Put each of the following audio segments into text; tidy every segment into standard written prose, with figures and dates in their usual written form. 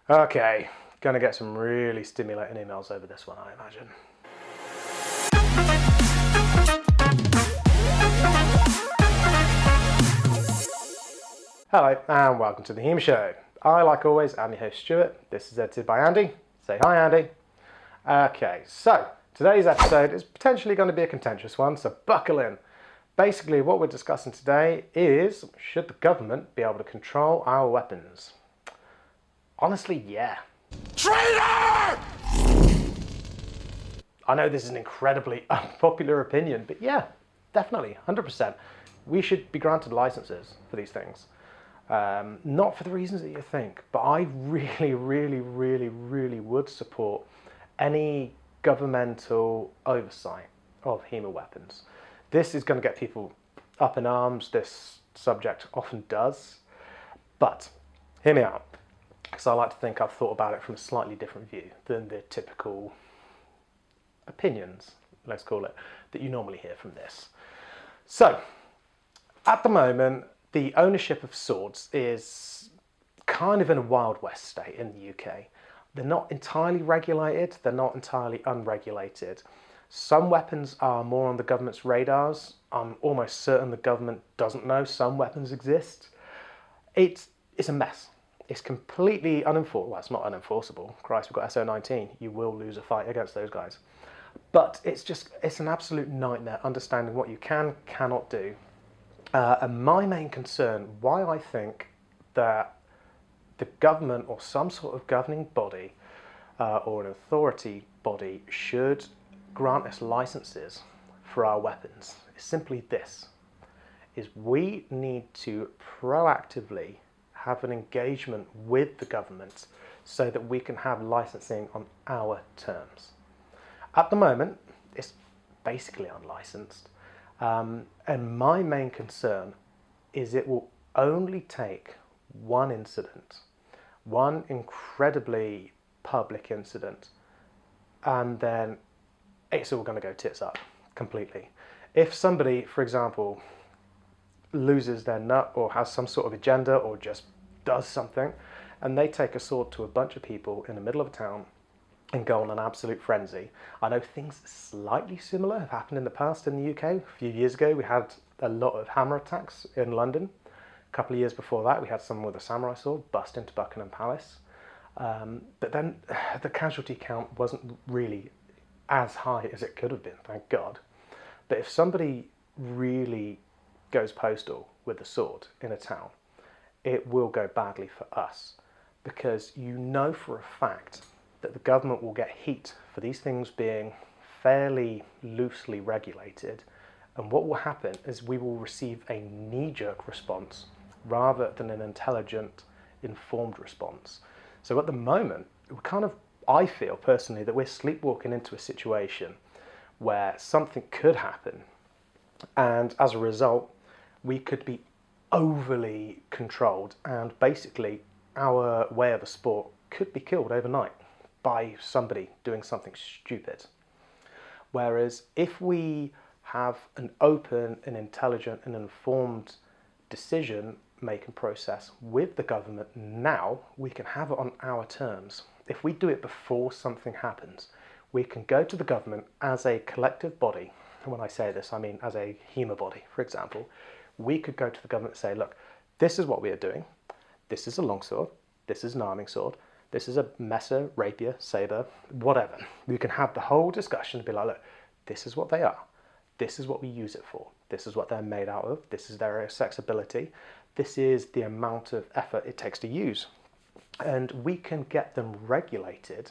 Okay, gonna get some really stimulating emails over this one, I imagine. Hello and welcome to the HEMA Show. I, like always, am your host Stuart. This is edited by Andy. Say hi, Andy. Okay, so today's episode is potentially going to be a contentious one, so buckle in. Basically, what we're discussing today is, should the government be able to control our weapons? Honestly, yeah. Traitor! I know this is an incredibly unpopular opinion, but yeah, definitely, 100%. We should be granted licenses for these things. Not for the reasons that you think, but I really would support any governmental oversight of HEMA weapons. This is going to get people up in arms. This subject often does, but hear me out, because I like to think I've thought about it from a slightly different view than the typical opinions, let's call it, that you normally hear from this. So, at the moment, the ownership of swords is kind of in a Wild West state in the UK. They're not entirely regulated, they're not entirely unregulated. Some weapons are more on the government's radars. I'm almost certain the government doesn't know some weapons exist. It's a mess. It's completely unenforceable. Well, it's not unenforceable. Christ, we've got SO19. You will lose a fight against those guys. But it's an absolute nightmare understanding what you cannot do. And my main concern, why I think that the government or some sort of governing body or an authority body should grant us licenses for our weapons, is simply this, is we need to proactively have an engagement with the government so that we can have licensing on our terms. At the moment, it's basically unlicensed. And my main concern is it will only take one incident, one incredibly public incident, and then it's all going to go tits up completely. If somebody, for example, loses their nut or has some sort of agenda or just does something, and they take a sword to a bunch of people in the middle of a town and go on an absolute frenzy. I know things slightly similar have happened in the past in the UK. A few years ago, we had a lot of hammer attacks in London. A couple of years before that, we had someone with a samurai sword bust into Buckingham Palace. But then the casualty count wasn't really as high as it could have been, thank God. But if somebody really goes postal with a sword in a town, it will go badly for us, because you know for a fact that the government will get heat for these things being fairly loosely regulated, and what will happen is we will receive a knee-jerk response rather than an intelligent, informed response. So at the moment, I feel personally that we're sleepwalking into a situation where something could happen, and as a result, we could be overly controlled, and basically our way of a sport could be killed overnight by somebody doing something stupid. Whereas if we have an open and intelligent and informed decision making process with the government now, we can have it on our terms. If we do it before something happens, we can go to the government as a collective body. And when I say this, I mean as a HEMA body, for example. We could go to the government and say, look, this is what we are doing. This is a longsword. This is an arming sword. This is a messer, rapier, saber, whatever. We can have the whole discussion and be like, look, this is what they are. This is what we use it for. This is what they're made out of. This is their accessibility. This is the amount of effort it takes to use. And we can get them regulated,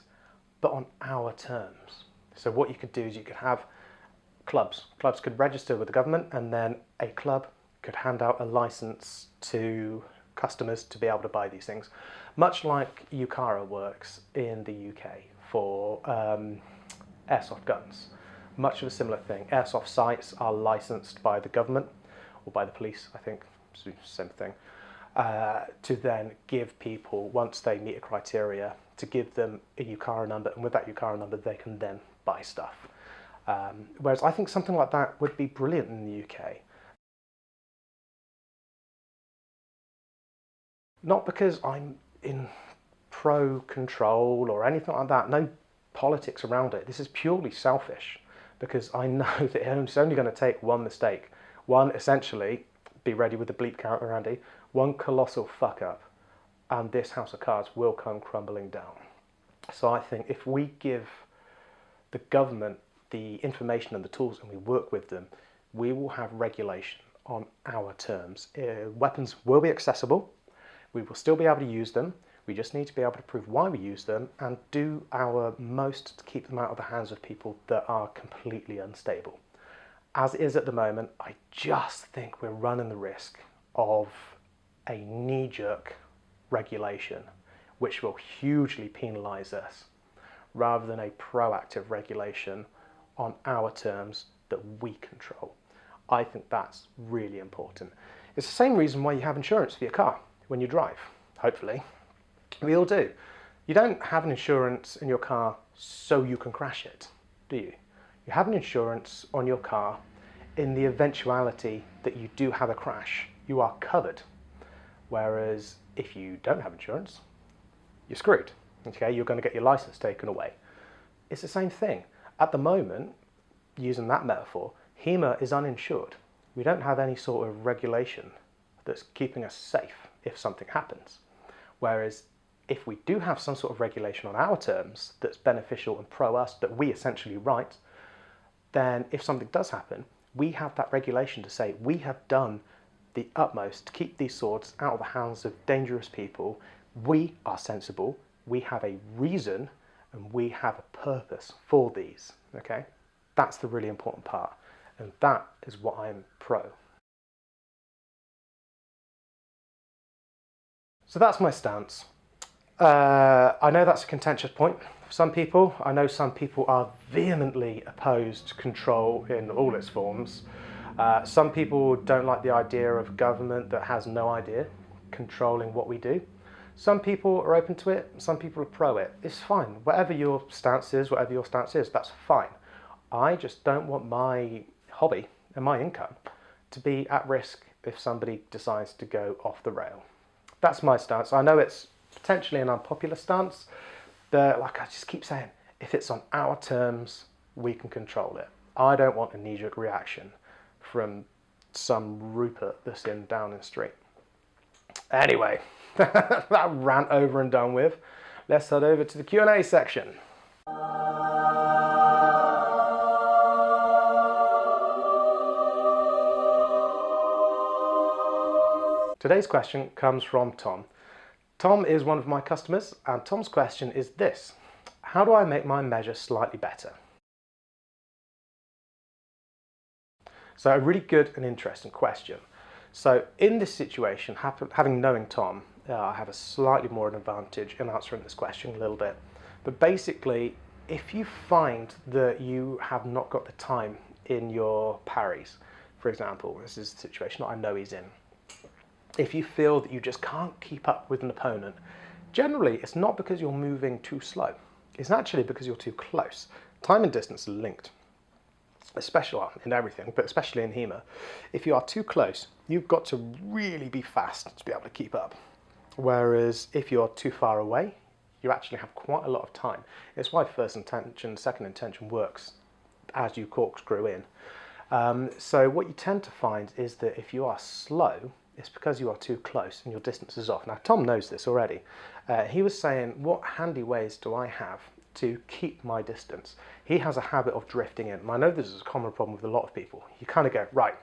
but on our terms. So what you could do is you could have clubs. Clubs could register with the government, and then a club could hand out a license to customers to be able to buy these things. Much like UCARA works in the UK for airsoft guns. Much of a similar thing. Airsoft sites are licensed by the government, or by the police, I think, same thing, to then give people, once they meet a criteria, to give them a UCARA number, and with that UCARA number they can then buy stuff. Whereas I think something like that would be brilliant in the UK. Not because I'm pro-control or anything like that. No politics around it. This is purely selfish because I know that it's only going to take one mistake. One, essentially, be ready with the bleep counter, Andy, one colossal fuck up and this house of cards will come crumbling down. So I think if we give the government the information and the tools and we work with them, we will have regulation on our terms. Weapons will be accessible. We will still be able to use them. We just need to be able to prove why we use them and do our most to keep them out of the hands of people that are completely unstable. As it is at the moment, I just think we're running the risk of a knee-jerk regulation which will hugely penalise us rather than a proactive regulation on our terms that we control. I think that's really important. It's the same reason why you have insurance for your car when you drive, hopefully. We all do. You don't have an insurance in your car so you can crash it, do you? You have an insurance on your car in the eventuality that you do have a crash. You are covered. Whereas if you don't have insurance, you're screwed. Okay, you're going to get your license taken away. It's the same thing. At the moment, using that metaphor, HEMA is uninsured. We don't have any sort of regulation that's keeping us safe if something happens. Whereas if we do have some sort of regulation on our terms that's beneficial and pro us, that we essentially write, then if something does happen, we have that regulation to say we have done the utmost to keep these swords out of the hands of dangerous people. We are sensible, we have a reason, and we have a purpose for these, okay? That's the really important part, and that is what I'm pro. So that's my stance. I know that's a contentious point for some people. I know some people are vehemently opposed to control in all its forms. Some people don't like the idea of government that has no idea controlling what we do. Some people are open to it, some people are pro it. It's fine. Whatever your stance is, that's fine. I just don't want my hobby and my income to be at risk if somebody decides to go off the rail. That's my stance. I know it's potentially an unpopular stance, but like I just keep saying, if it's on our terms, we can control it. I don't want a knee-jerk reaction from some Rupert that's in Downing Street. Anyway, that rant over and done with. Let's head over to the Q&A section. Today's question comes from Tom. Tom is one of my customers, and Tom's question is this: how do I make my measure slightly better? So a really good and interesting question. So in this situation, having knowing Tom, I have a slightly more advantage in answering this question a little bit. But basically, if you find that you have not got the time in your parries, for example, this is the situation that I know he's in. If you feel that you just can't keep up with an opponent, generally it's not because you're moving too slow. It's actually because you're too close. Time and distance are linked, especially in everything, but especially in HEMA. If you are too close, you've got to really be fast to be able to keep up. Whereas if you're too far away, you actually have quite a lot of time. It's why first intention, second intention works as you corkscrew in. So what you tend to find is that if you are slow, it's because you are too close and your distance is off. Now, Tom knows this already. He was saying, what handy ways do I have to keep my distance? He has a habit of drifting in. And I know this is a common problem with a lot of people. You kind of go, right,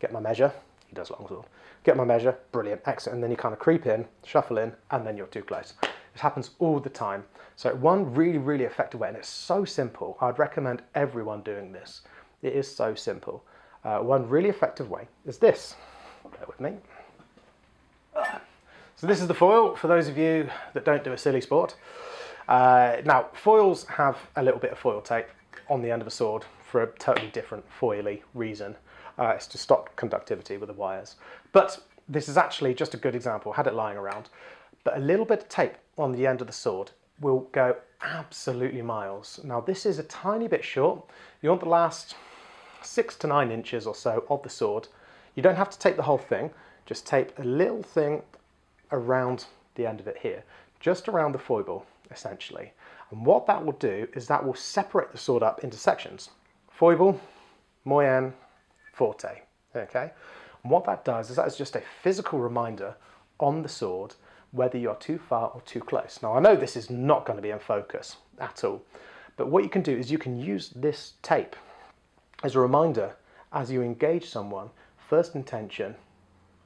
get my measure. He does longsword. Get my measure, brilliant, exit. And then you kind of creep in, shuffle in, and then you're too close. This happens all the time. So one really, really effective way, and it's so simple. I'd recommend everyone doing this. It is so simple. One really effective way is this. Bear with me. So this is the foil, for those of you that don't do a silly sport. Now, foils have a little bit of foil tape on the end of a sword for a totally different foily reason. It's to stop conductivity with the wires. But this is actually just a good example. I had it lying around. But a little bit of tape on the end of the sword will go absolutely miles. Now, this is a tiny bit short. You want the last 6 to 9 inches or so of the sword. You don't have to tape the whole thing. Just tape a little thing around the end of it here, just around the foible, essentially. And what that will do is that will separate the sword up into sections. Foible, moyen, forte, okay? And what that does is that is just a physical reminder on the sword whether you're too far or too close. Now I know this is not going to be in focus at all, but what you can do is you can use this tape as a reminder as you engage someone, first intention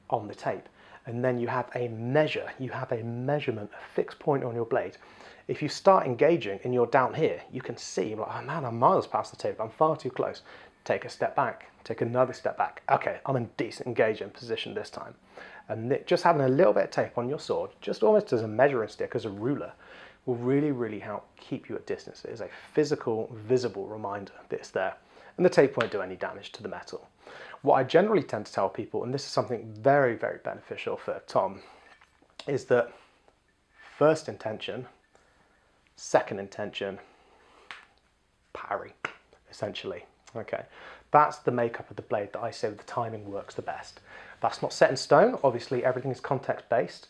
on the tape, and then you have a measure, you have a measurement, a fixed point on your blade. If you start engaging and you're down here, you can see, like, oh man, I'm miles past the tape, I'm far too close. Take a step back, take another step back. Okay, I'm in decent engaging position this time. And just having a little bit of tape on your sword, just almost as a measuring stick, as a ruler, will really, really help keep you at distance. It is a physical, visible reminder that it's there. And the tape won't do any damage to the metal. What I generally tend to tell people, and this is something very, very beneficial for Tom, is that first intention, second intention, parry, essentially. Okay, that's the makeup of the blade that I say the timing works the best. That's not set in stone, obviously everything is context based,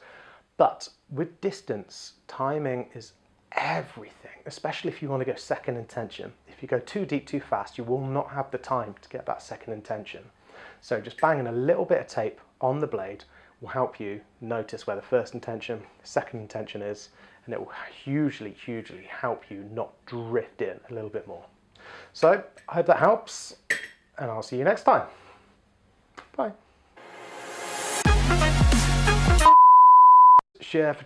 but with distance, timing is everything, especially if you want to go second intention. If you go too deep too fast, you will not have the time to get that second intention. So just banging a little bit of tape on the blade will help you notice where the first intention, second intention is, and it will hugely, hugely help you not drift in a little bit more. So I hope that helps, and I'll see you next time. Bye. Chef,